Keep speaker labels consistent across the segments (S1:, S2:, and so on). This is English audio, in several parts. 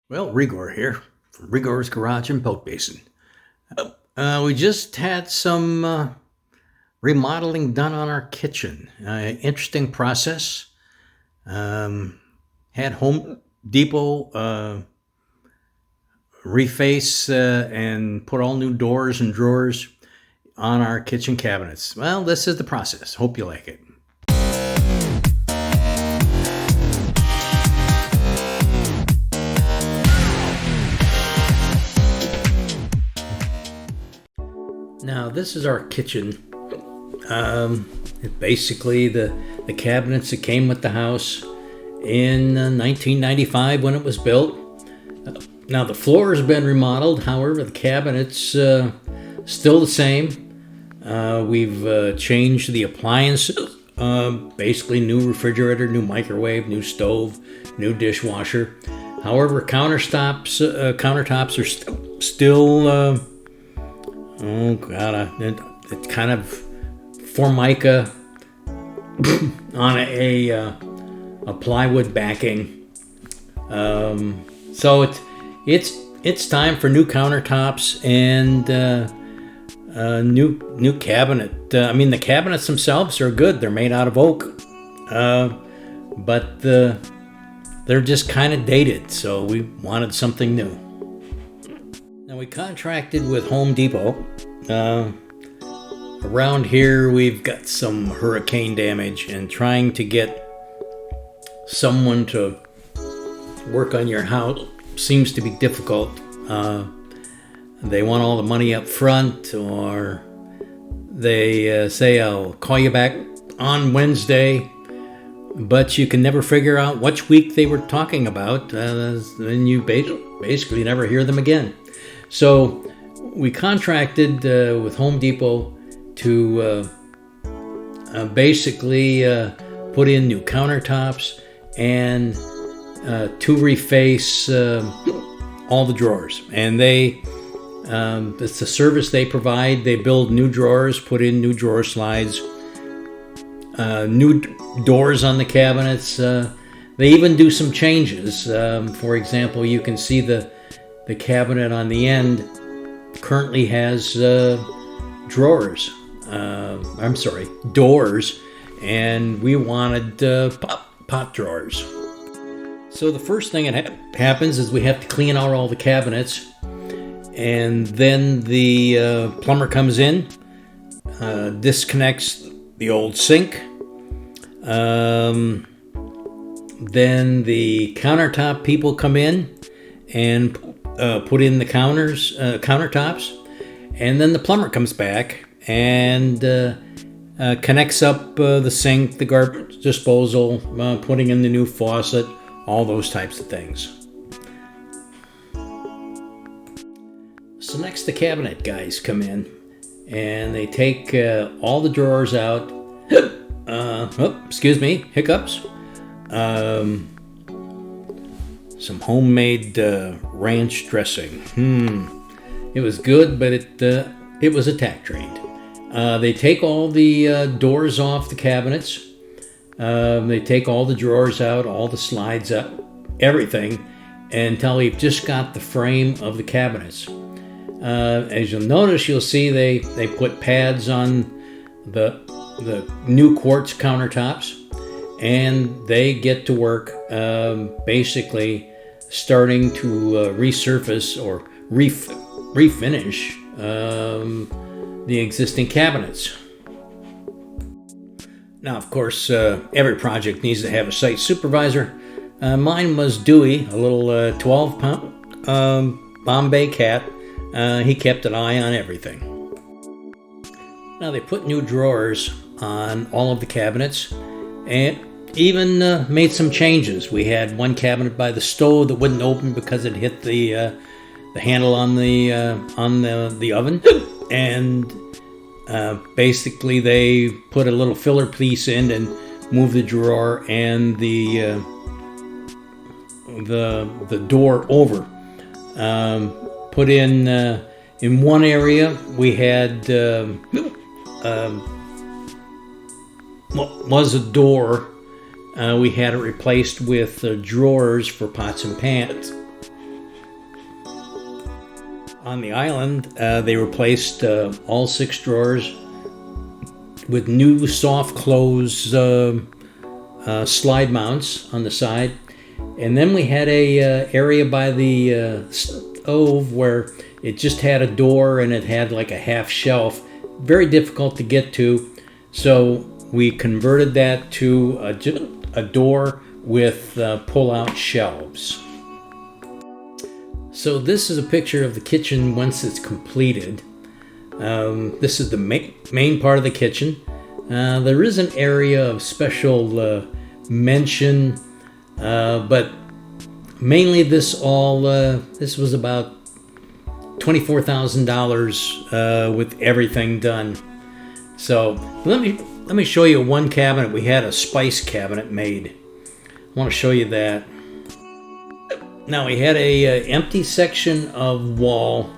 S1: Well, Rigor here from Rigor's Garage and Boat Basin. We just had some remodeling done on our kitchen. Interesting process. Um, had Home Depot reface and put all new doors and drawers on our kitchen cabinets. Well, this is the process. Hope you like it. Now, this is our kitchen. Basically, the cabinets that came with the house in 1995 when it was built. Now, the floor has been remodeled. However, the cabinets still the same. We've changed the appliances. Basically, new refrigerator, new microwave, new stove, new dishwasher. However, countertops are still. Oh God, it's kind of formica on a plywood backing. So it's time for new countertops and new cabinet. The cabinets themselves are good. They're made out of oak, but they're just kind of dated. So we wanted something new. Now, we contracted with Home Depot. Around here, we've got some hurricane damage, and trying to get someone to work on your house seems to be difficult. They want all the money up front, or they say, I'll call you back on Wednesday, but you can never figure out which week they were talking about. Then you basically never hear them again. So we contracted with Home Depot to basically put in new countertops and to reface all the drawers. And it's the service they provide. They build new drawers, put in new drawer slides, new doors on the cabinets. They even do some changes. For example, you can see the cabinet on the end currently has doors, and we wanted pot drawers. So the first thing that happens is we have to clean out all the cabinets, and then the plumber comes in, disconnects the old sink, then the countertop people come in and put in the countertops, and then the plumber comes back and connects up the sink, the garbage disposal, putting in the new faucet, all those types of things. So next, the cabinet guys come in and they take all the drawers out. Excuse me, hiccups. Some homemade ranch dressing. It was good, but it was attack trained. They take all the doors off the cabinets. They take all the drawers out, all the slides out, everything, until you've just got the frame of the cabinets. As you'll notice, you'll see they put pads on the new quartz countertops, and they get to work basically starting to resurface or refinish the existing cabinets. Now, of course, every project needs to have a site supervisor. Mine was Dewey, a little 12-pound Bombay cat. He kept an eye on everything. Now, they put new drawers on all of the cabinets and even made some changes. We had one cabinet by the stove that wouldn't open because it hit the handle on the oven, and basically they put a little filler piece in and moved the drawer and the door over. Put in one area we had was a door. We had it replaced with drawers for pots and pans. On the island, they replaced all 6 drawers with new soft close slide mounts on the side. And then we had a area by the stove where it just had a door and it had like a half shelf. Very difficult to get to. So we converted that to a door with pull-out shelves. So this is a picture of the kitchen once it's completed. This is the main part of the kitchen. There is an area of special mention, but mainly this was about $24,000 with everything done. So let me show you one cabinet. We had a spice cabinet made. I want to show you that. Now we had a empty section of wall,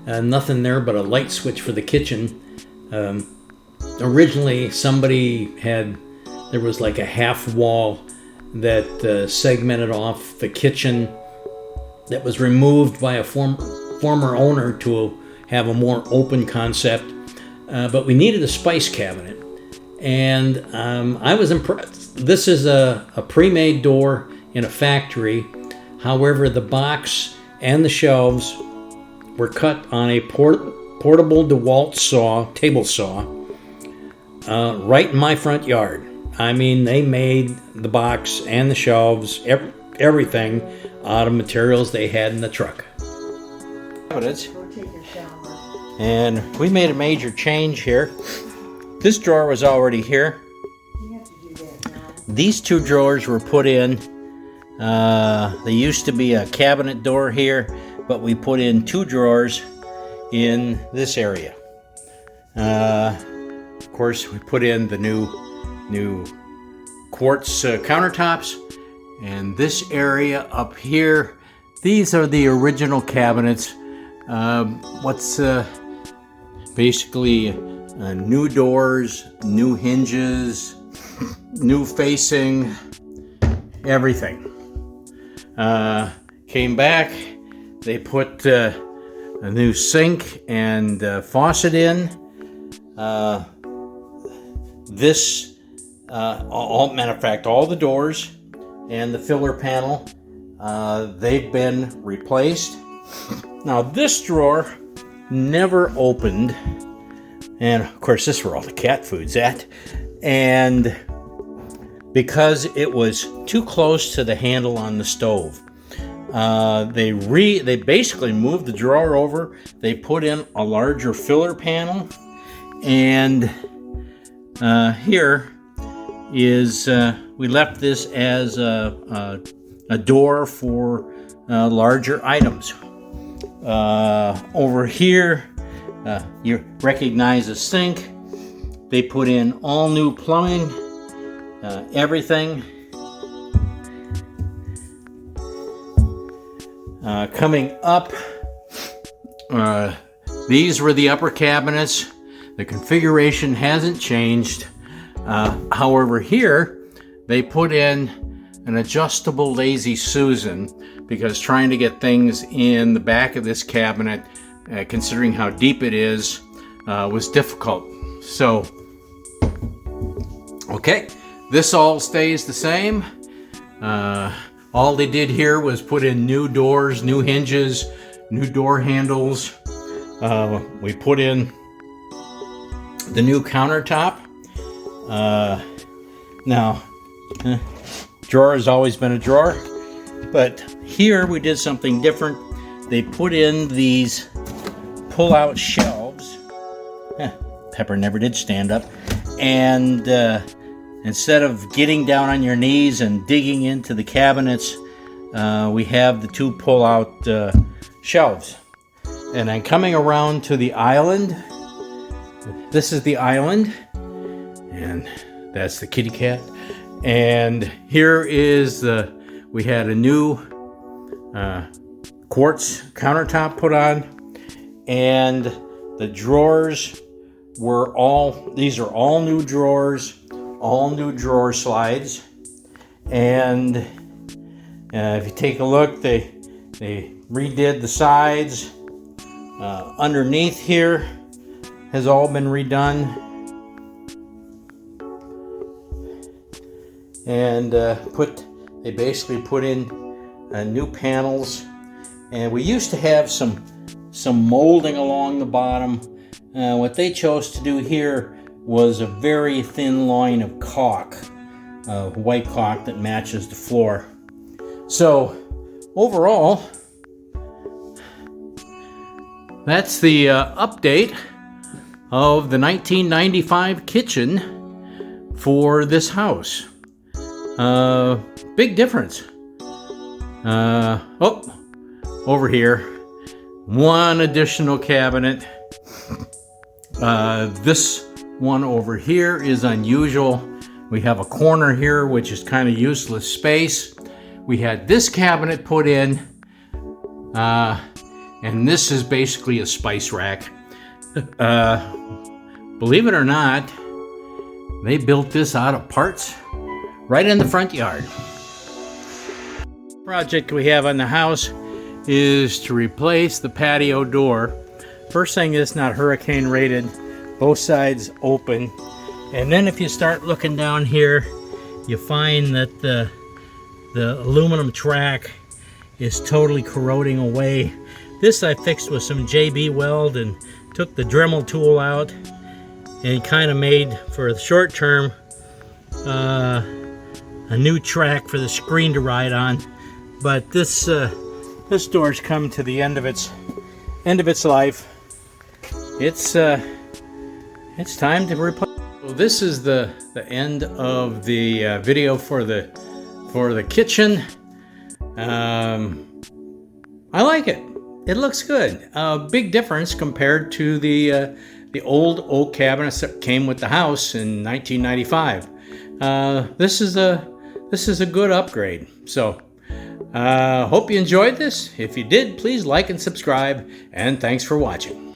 S1: nothing there but a light switch for the kitchen. Originally there was like a half wall that segmented off the kitchen that was removed by a former owner to have a more open concept. But we needed a spice cabinet, and I was impressed. This is a pre-made door in a factory. However, the box and the shelves were cut on a portable DeWalt table saw, right in my front yard. I mean, they made the box and the shelves, everything out of materials they had in the truck. And we made a major change here. This drawer was already here. These 2 drawers were put in. There used to be a cabinet door here, but we put in 2 drawers in this area. Of course, we put in the new quartz countertops, and this area up here, these are the original cabinets. Basically new doors, new hinges, new facing, everything. Came back, they put a new sink and faucet in. Matter of fact, all the doors and the filler panel, they've been replaced. Now this drawer never opened, and of course this is where all the cat food's at, and because it was too close to the handle on the stove, they basically moved the drawer over. They put in a larger filler panel, and here is we left this as a door for larger items. Over here, you recognize a sink. They put in all new plumbing, everything. Coming up, these were the upper cabinets. The configuration hasn't changed. However, here they put in an adjustable Lazy Susan, because trying to get things in the back of this cabinet, considering how deep it is, was difficult. So, okay, this all stays the same. All they did here was put in new doors, new hinges, new door handles. We put in the new countertop. Now, drawer has always been a drawer, but here we did something different. They put in these pull-out shelves. Pepper never did stand up. And instead of getting down on your knees and digging into the cabinets, we have the 2 pull-out shelves. And then coming around to the island, this is the island, and that's the kitty cat. And here is we had a new quartz countertop put on, and the drawers these are all new drawers, all new drawer slides. And if you take a look, they redid the sides. Underneath here has all been redone. And they basically put in new panels. And we used to have some molding along the bottom. What they chose to do here was a very thin line of caulk, white caulk that matches the floor. So overall, that's the update of the 1995 kitchen for this house. Big difference. Over here, one additional cabinet. This one over here is unusual. We have a corner here, which is kind of useless space. We had this cabinet put in, and this is basically a spice rack. Believe it or not, they built this out of parts right in the front yard. Project we have on the house is to replace the patio door. First thing is not hurricane rated, both sides open. And then if you start looking down here, you find that the aluminum track is totally corroding away. This I fixed with some JB weld and took the Dremel tool out and kind of made, for the short term, a new track for the screen to ride on. But this door's come to the end of its life. It's time to replace. So this is the end of the video for the kitchen. I like it. It looks good. Big difference compared to the old oak cabinets that came with the house in 1995. This is a good upgrade. So hope you enjoyed this. If you did, please like and subscribe, and thanks for watching.